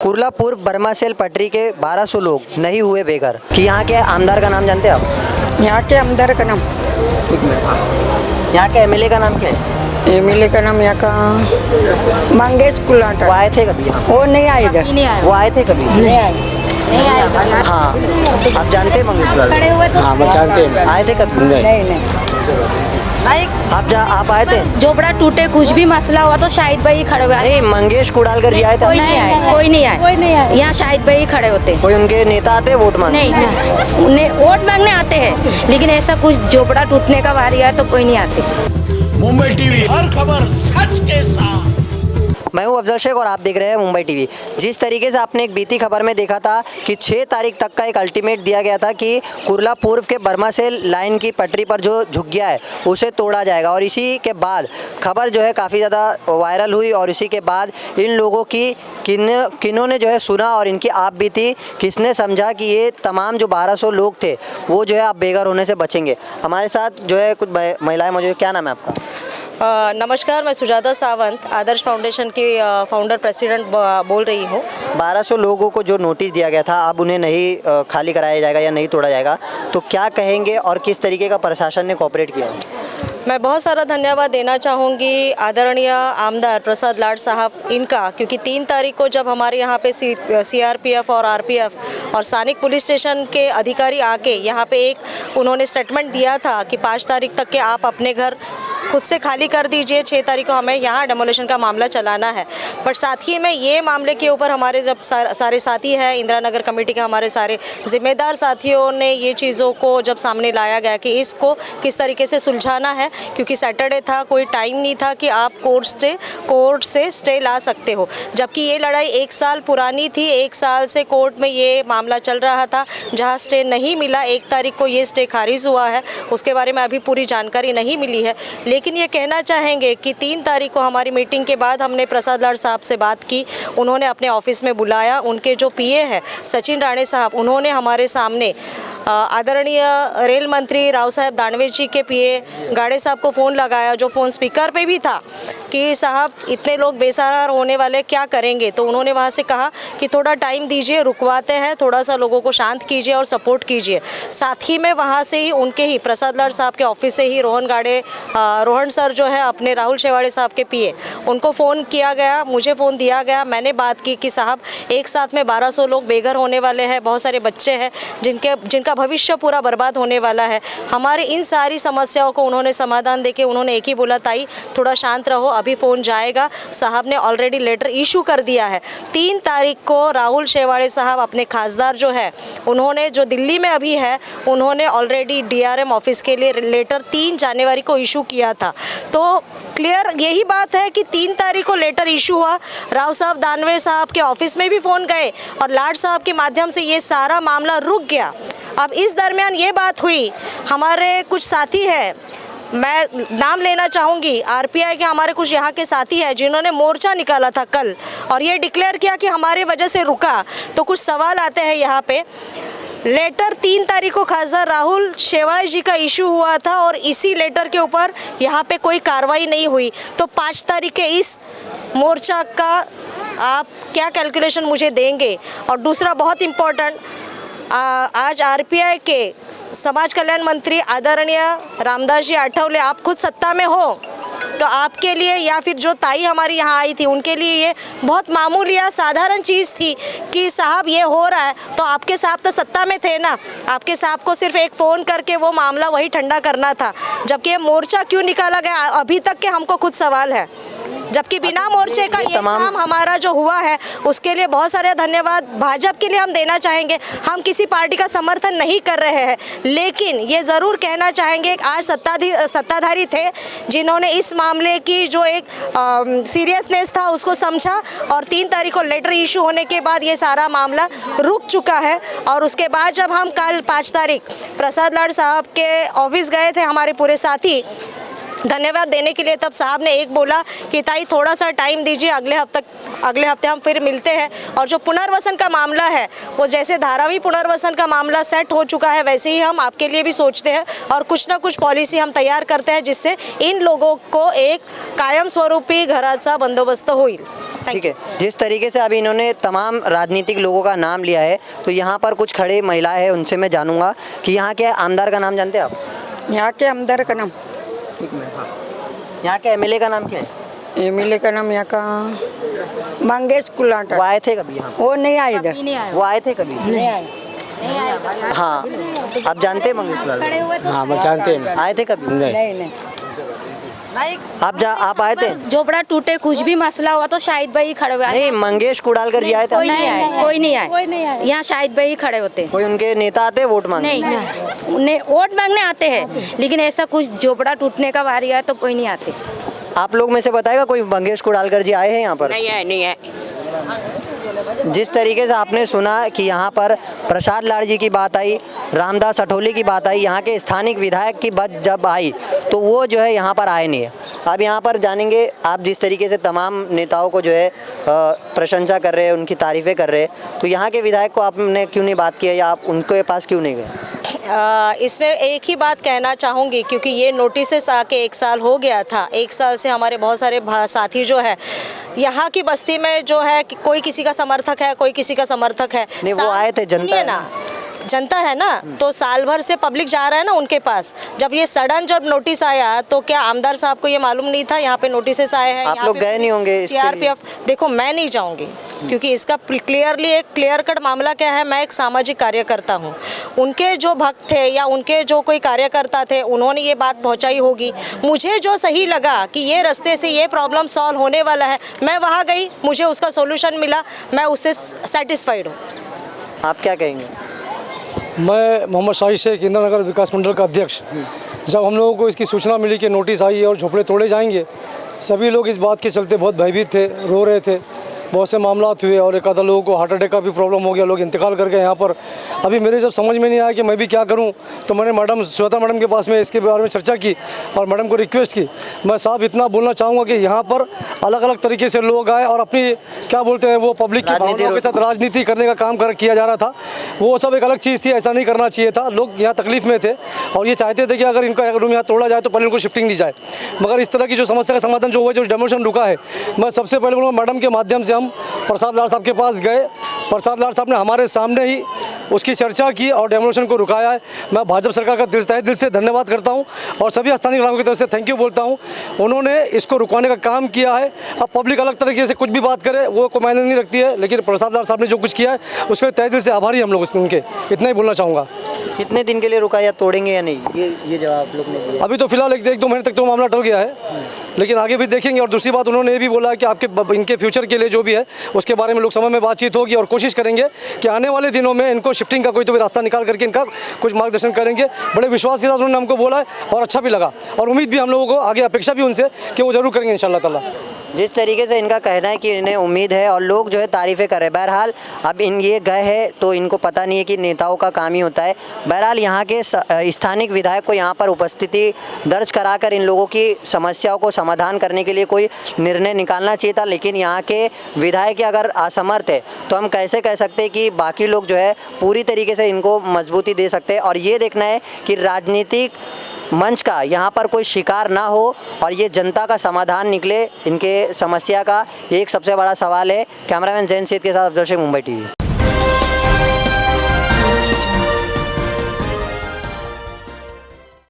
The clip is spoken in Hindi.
कुर्ला पूर्व बर्मा सेल पटरी के 1200 लोग नहीं हुए बेघर। कि यहाँ के आमदार का नाम जानते हैं आप? यहाँ के आमदार का नाम, यहाँ के एमएलए का नाम क्या है? एमएलए का नाम यहाँ का मंगेश कुलाटा। वो आए थे कभी यहाँ? वो नहीं आए इधर, वो आए थे कभी? नहीं आए। हाँ, आप जानते हैं मंगेश कुलाटा? हाँ मैं जानते हैं। आए थे कभी? नहीं। आप आए थे? झोपड़ा टूटे, कुछ भी मसला हुआ तो शाहिद भाई खड़े हुए। नहीं, मंगेश कुडालकर जी आए थे? कोई नहीं आए। यहाँ शाहिद भाई खड़े होते। कोई उनके नेता आते वोट मांगने? नहीं, वोट मांगने आते हैं, लेकिन ऐसा कुछ झोपड़ा टूटने का वारी है तो कोई नहीं आते। मुंबई टीवी, हर खबर सच के साथ। मैं हूं अफजल शेख और आप देख रहे हैं मुंबई टीवी। जिस तरीके से आपने एक बीती खबर में देखा था कि 6 तारीख तक का एक अल्टीमेट दिया गया था कि कुर्ला पूर्व के बर्मा सेल लाइन की पटरी पर जो झुक गया है उसे तोड़ा जाएगा, और इसी के बाद खबर जो है काफ़ी ज़्यादा वायरल हुई। और इसी के बाद इन लोगों की किन्होंने जो है सुना और इनकी आप बीती किसने समझा कि ये तमाम जो 1200 लोग थे वो जो है आप बेघर होने से बचेंगे। हमारे साथ जो है कुछ महिलाएँ मौजूद। क्या नाम है आपका? नमस्कार, मैं सुजाता सावंत आदर्श फाउंडेशन की फाउंडर प्रेसिडेंट बोल रही हूँ। 1200 लोगों को जो नोटिस दिया गया था अब उन्हें नहीं खाली कराया जाएगा या नहीं तोड़ा जाएगा, तो क्या कहेंगे और किस तरीके का प्रशासन ने कोऑपरेट किया? मैं बहुत सारा धन्यवाद देना चाहूँगी आदरणीय आमदार प्रसाद लाड साहब इनका, क्योंकि 3 तारीख को जब हमारे यहाँ पे सीआरपीएफ और आरपीएफ और स्थानिक पुलिस स्टेशन के अधिकारी आके यहाँ पे एक उन्होंने स्टेटमेंट दिया था कि 5 तारीख तक के आप अपने घर खुद से खाली कर दीजिए, 6 तारीख को हमें यहाँ डेमोलेशन का मामला चलाना है। बट साथ ही में ये मामले के ऊपर हमारे जब सारे साथी हैं, इंदिरा नगर कमेटी के हमारे सारे जिम्मेदार साथियों ने ये चीज़ों को जब सामने लाया गया कि इसको किस तरीके से सुलझाना है, क्योंकि सैटरडे था, कोई टाइम नहीं था कि आप कोर्ट से स्टे ला सकते हो, जबकि ये लड़ाई 1 साल पुरानी थी। 1 साल से कोर्ट में ये मामला चल रहा था, जहाँ स्टे नहीं मिला। 1 तारीख को ये स्टे खारिज हुआ है, उसके बारे में अभी पूरी जानकारी नहीं मिली है। लेकिन ये कहना चाहेंगे कि 3 तारीख को हमारी मीटिंग के बाद हमने प्रसाद लाड साहब से बात की, उन्होंने अपने ऑफिस में बुलाया। उनके जो पीए हैं सचिन राणे साहब, उन्होंने हमारे सामने आदरणीय रेल मंत्री राव साहब दानवे जी के पीए गाड़े साहब को फ़ोन लगाया, जो फ़ोन स्पीकर पे भी था, कि साहब इतने लोग बेसहारा होने वाले, क्या करेंगे? तो उन्होंने वहाँ से कहा कि थोड़ा टाइम दीजिए, रुकवाते हैं, थोड़ा सा लोगों को शांत कीजिए और सपोर्ट कीजिए। साथ ही में वहाँ से ही उनके ही प्रसाद लाड साहब के ऑफिस से ही रोहन सर जो है अपने राहुल शेवाड़े साहब के पीए, उनको फ़ोन किया गया, मुझे फ़ोन दिया गया। मैंने बात की कि साहब एक साथ में 1200 लोग बेघर होने वाले हैं, बहुत सारे बच्चे हैं जिनका भविष्य पूरा बर्बाद होने वाला है। हमारे इन सारी समस्याओं को उन्होंने समाधान देके उन्होंने एक ही बोला, ताई थोड़ा शांत रहो, अभी फ़ोन जाएगा। साहब ने ऑलरेडी लेटर इशू कर दिया है। 3 तारीख को राहुल शेवाड़े साहब अपने खासदार जो है उन्होंने, जो दिल्ली में अभी है, उन्होंने ऑलरेडी डीआरएम ऑफिस के लिए लेटर 3 जनवरी को इशू किया था। तो क्लियर यही बात है कि 3 तारीख को लेटर इशू हुआ, राव साहब दानवे साहब के ऑफिस में भी फ़ोन गए और लाड साहब के माध्यम से ये सारा मामला रुक गया। अब इस दरमियान ये बात हुई, हमारे कुछ साथी हैं, मैं नाम लेना चाहूँगी, आरपीआई के हमारे कुछ यहाँ के साथी हैं जिन्होंने मोर्चा निकाला था कल और ये डिक्लेयर किया कि हमारे वजह से रुका। तो कुछ सवाल आते हैं यहाँ पे। लेटर 3 तारीख को खासदार राहुल शेवाड़े जी का इशू हुआ था और इसी लेटर के ऊपर यहाँ पे कोई कार्रवाई नहीं हुई, तो 5 तारीख के इस मोर्चा का आप क्या कैलकुलेशन मुझे देंगे? और दूसरा बहुत इम्पोर्टेंट, आज आरपीआई के समाज कल्याण मंत्री आदरणीय रामदास जी आठवले, आप खुद सत्ता में हो, तो आपके लिए या फिर जो ताई हमारी यहाँ आई थी उनके लिए ये बहुत मामूली या साधारण चीज़ थी कि साहब ये हो रहा है, तो आपके साहब तो सत्ता में थे ना, आपके साहब को सिर्फ एक फ़ोन करके वो मामला वही ठंडा करना था। जबकि ये मोर्चा क्यों निकाला गया अभी तक के हमको खुद सवाल है, जबकि बिना मोर्चे का ये काम हमारा जो हुआ है उसके लिए बहुत सारे धन्यवाद भाजपा के लिए हम देना चाहेंगे। हम किसी पार्टी का समर्थन नहीं कर रहे हैं, लेकिन ये ज़रूर कहना चाहेंगे आज सत्ताधारी थे जिन्होंने इस मामले की जो एक सीरियसनेस था उसको समझा, और 3 तारीख को लेटर इशू होने के बाद ये सारा मामला रुक चुका है। और उसके बाद जब हम कल 5 तारीख प्रसाद लाड साहब के ऑफिस गए थे हमारे पूरे साथी धन्यवाद देने के लिए, तब साहब ने एक बोला कि ताई थोड़ा सा टाइम दीजिए, अगले हफ्ते हम फिर मिलते हैं। और जो पुनर्वसन का मामला है वो जैसे धारावी पुनर्वसन का मामला सेट हो चुका है, वैसे ही हम आपके लिए भी सोचते हैं और कुछ ना कुछ पॉलिसी हम तैयार करते हैं जिससे इन लोगों को एक कायम स्वरूपी घराचा बंदोबस्त होईल। ठीक है, जिस तरीके से अभी इन्होंने तमाम राजनीतिक लोगों का नाम लिया है, तो यहाँ पर कुछ खड़े महिलाएं हैं, उनसे मैं जानूंगा कि यहाँ के आमदार का नाम जानते हैं आप? यहाँ के आमदार का नाम, यहाँ के एमएलए का नाम क्या है? एमएलए का नाम यहाँ का मंगेश कुलाट। वो आए थे कभी यहाँ? वो नहीं आए इधर, वो आए थे कभी? नहीं आए। हाँ, आप जानते हैं मंगेश लाल? हाँ मैं जानते हैं। आए थे कभी? नहीं नहीं। आप आए थे? झोपड़ा टूटे कुछ भी मसला हुआ तो शाहिद भाई खड़े हुए। नहीं, मंगेश कुडालकर जी आए थे? कोई नहीं आए, कोई नहीं आए। यहाँ शाहिद भाई खड़े होते। कोई उनके नेता आते वोट मांगने? नहीं, वोट मांगने आते हैं, लेकिन ऐसा कुछ झोपड़ा टूटने का वारी है तो कोई नहीं आते। आप लोग में से बताएगा कोई मंगेश कुडालकर जी आए हैं यहाँ पर? नहीं है। जिस तरीके से आपने सुना कि यहाँ पर प्रसाद लाड़ जी की बात आई, रामदास अठौली की बात आई, यहाँ के स्थानिक विधायक की बात जब आई तो वो जो है यहाँ पर आए नहीं है। अब यहाँ पर जानेंगे, आप जिस तरीके से तमाम नेताओं को जो है प्रशंसा कर रहे हैं, उनकी तारीफ़ें कर रहे हैं, तो यहाँ के विधायक को आपने क्यों नहीं बात किया या आप उनके पास क्यों नहीं गए? इसमें एक ही बात कहना चाहूँगी, क्योंकि ये नोटिस आके 1 साल हो गया था। 1 साल से हमारे बहुत सारे साथी जो है यहाँ की बस्ती में जो है कि कोई किसी का समर्थक है, कोई किसी का समर्थक है। नहीं, वो आए थे, जनता है ना, तो साल भर से पब्लिक जा रहा है ना उनके पास। जब ये सडन जब नोटिस आया तो क्या आमदार साहब को ये मालूम नहीं था यहाँ पे नोटिस आए हैं? आप लोग गए नहीं होंगे? सीआरपीएफ, देखो मैं नहीं जाऊँगी क्योंकि इसका क्लियरली एक क्लियर कट मामला क्या है, मैं एक सामाजिक कार्यकर्ता हूँ। उनके जो भक्त थे या उनके जो कोई कार्यकर्ता थे, उन्होंने ये बात पहुँचाई होगी। मुझे जो सही लगा कि ये रास्ते से ये प्रॉब्लम सॉल्व होने वाला है, मैं वहाँ गई, मुझे उसका सोल्यूशन मिला, मैं उससे सेटिस्फाइड हूँ। आप क्या कहेंगे? मैं मोहम्मद शाहिद शेख, इंदिरा नगर विकास मंडल का अध्यक्ष। जब हम लोगों को इसकी सूचना मिली कि नोटिस आई है और झोपड़े तोड़े जाएंगे, सभी लोग इस बात के चलते बहुत भयभीत थे, रो रहे थे। बहुत से मामलात हुए और एक आधा लोगों को हार्ट अटैक का भी प्रॉब्लम हो गया, लोग इंतकाल कर गए यहाँ पर। अभी मेरे जब समझ में नहीं आया कि मैं भी क्या करूँ, तो मैंने मैडम श्वेता मैडम के पास में इसके बारे में चर्चा की और मैडम को रिक्वेस्ट की। मैं साफ इतना बोलना चाहूँगा कि यहाँ पर अलग अलग तरीके से लोग आए और अपनी क्या बोलते हैं वो पब्लिक की भावनाओं के साथ राजनीति करने का काम किया जा रहा था। वो सब एक अलग चीज़ थी, ऐसा नहीं करना चाहिए था। लोग यहाँ तकलीफ में थे और ये चाहते थे कि अगर इनका रूम यहाँ तोड़ा जाए तो पहले इनको शिफ्टिंग दी जाए। मगर इस तरह की जो समस्या का समाधान जो हुआ, जो डेमोलिशन रुका है, मैं सबसे पहले बोलूँगा मैडम के माध्यम से हम प्रसाद लाड़ साहब के पास गए। प्रसाद लाड़ साहब ने हमारे सामने ही उसकी चर्चा की और डेमोलिशन को रुकाया है। मैं भाजपा सरकार का तहे दिल से धन्यवाद करता हूं और सभी स्थानीय नागरिकों की तरफ से थैंक यू बोलता हूं। उन्होंने इसको रुकवाने का काम किया है। अब पब्लिक अलग तरीके से कुछ भी बात करे, वो कोई मायने नहीं रखती है, लेकिन प्रसाद लाड़ साहब ने जो कुछ किया है उसके लिए तहे दिल से आभारी हम लोग उनके। इतना ही बोलना चाहूँगा। कितने दिन के लिए रुका या तोड़ेंगे या नहीं, ये जवाब आप लोग ने दिया? अभी तो फिलहाल 1-2 महीने तक तो मामला टल गया है, लेकिन आगे भी देखेंगे। और दूसरी बात उन्होंने ये भी बोला है कि आपके इनके फ्यूचर के लिए जो भी है उसके बारे में लोकसभा में बातचीत होगी और कोशिश करेंगे कि आने वाले दिनों में इनको शिफ्टिंग का कोई तो भी रास्ता निकाल करके इनका कुछ मार्गदर्शन करेंगे। बड़े विश्वास के साथ उन्होंने हमको बोला है और अच्छा भी लगा और उम्मीद भी हम लोगों को आगे अपेक्षा भी उनसे कि वो जरूर करेंगे इंशाल्लाह ताला। जिस तरीके से इनका कहना है कि इन्हें उम्मीद है और लोग जो है तारीफ़ें कर रहे हैं। बहरहाल अब ये गए हैं तो इनको पता नहीं है कि नेताओं का काम ही होता है। बहरहाल यहाँ के स्थानिक विधायक को यहाँ पर उपस्थिति दर्ज कराकर इन लोगों की समस्याओं को समाधान करने के लिए कोई निर्णय निकालना चाहिए था, लेकिन यहाँ के विधायक अगर असमर्थ है तो हम कैसे कह सकते हैं कि बाकी लोग जो है पूरी तरीके से इनको मजबूती दे सकते हैं। और ये देखना है कि राजनीतिक मंच का यहाँ पर कोई शिकार ना हो और ये जनता का समाधान निकले इनके समस्या का, ये एक सबसे बड़ा सवाल है। कैमरामैन जैन सेठ के साथ अफजल शेख, मुंबई टीवी।